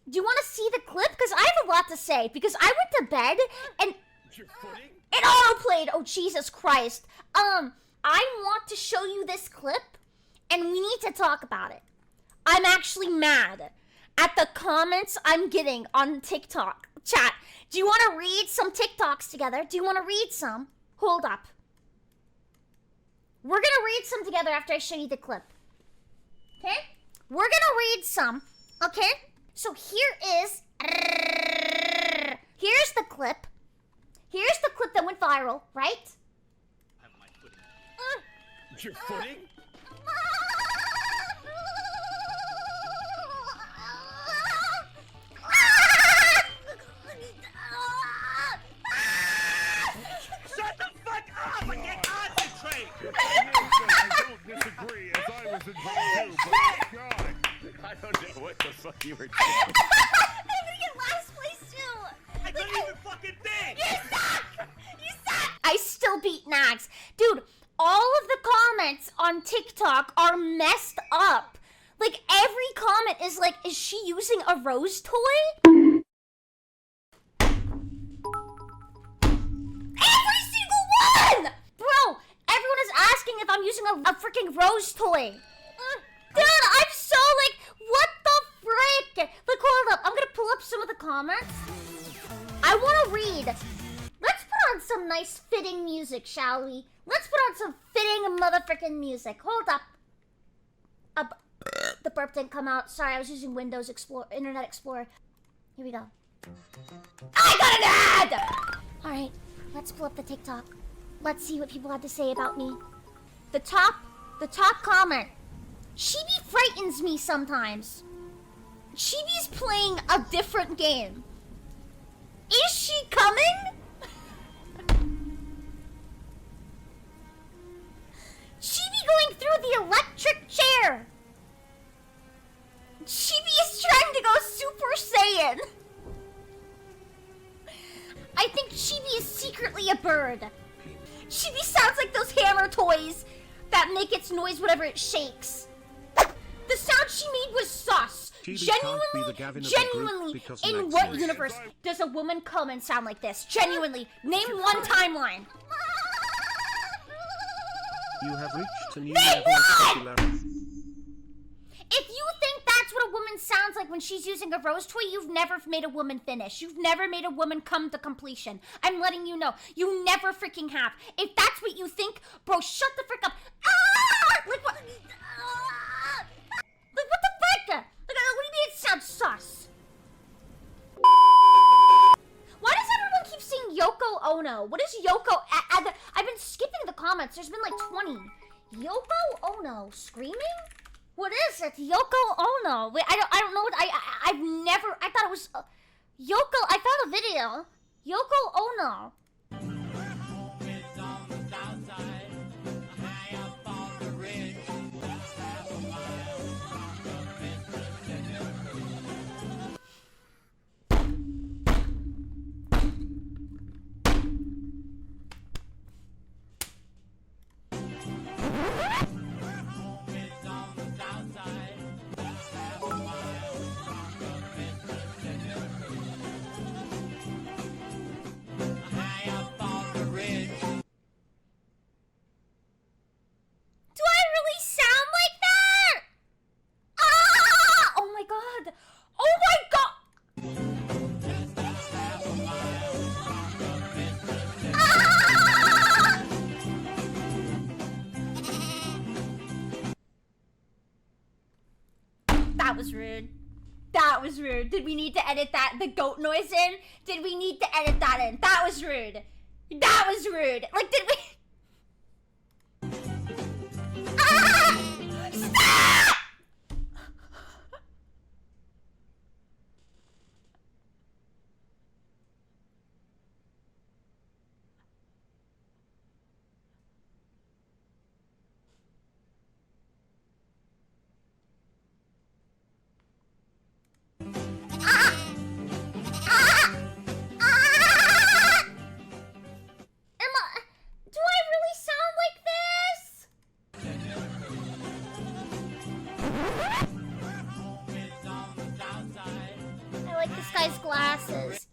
Do you want to see the clip? Because I have a lot to say. Because I went to bed and it auto-played. Oh, Jesus Christ. I want to show you this clip and we need to talk about it. I'm actually mad at the comments I'm getting on TikTok. Chat, do you want to read some TikToks together? Do you want to read some? Hold up. We're gonna read some together after I show you the clip. Okay? We're gonna read some. Okay? So here's the clip. Here's the clip that went viral, right? Your footing? Shut the fuck up and get concentrate! I don't disagree, as I was in too, but God, I don't know what the fuck you were doing. I'm gonna get last place too. I couldn't even fucking think! You suck! You suck! I still beat Nags. Dude, all of the comments on TikTok are messed up. Like, every comment is like, is she using a rose toy? Every single one! Bro, everyone is asking if I'm using a freaking rose toy. Dude, I'm so like, what the frick? Like, hold up, I'm gonna pull up some of the comments. I wanna read. Let's put on some nice fitting music, shall we? Let's put on some fitting motherfucking music. Hold up. The burp didn't come out. Sorry, I was using Windows Explorer, Internet Explorer. Here we go. I got an ad! Alright, let's pull up the TikTok. Let's see what people had to say about me. The top comment. Chibi frightens me sometimes. Chibi's playing a different game. Is she coming? Chibi going through the electric chair. Chibi is trying to go Super Saiyan. I think Chibi is secretly a bird. Chibi sounds like those hammer toys that make its noise whenever it shakes. The sound she made was sus. Genuinely, in what universe does a woman come and sound like this? Genuinely, name one timeline. You have reached a new Name level of one! popularity. If you think that's what a woman sounds like when she's using a rose toy, you've never made a woman finish. You've never made a woman come to completion. I'm letting you know. You never freaking have. If that's what you think, bro, shut the frick up. Ah! Like what? Ah! Like what the frick? Like, what do you mean it sounds sus? Why does everyone keep saying Yoko Ono? What is Yoko? I've been skipping the comments. There's been like 20. Yoko Ono screaming? What is it? Yoko Ono. Wait, I don't know what I've never. I thought it was Yoko. I found a video. Yoko Ono. That was rude. That was rude. Did we need to edit that, the goat noise in? Did we need to edit that in? That was rude. That was rude. Like, did we... Ah! Stop! Do I like this guy's glasses.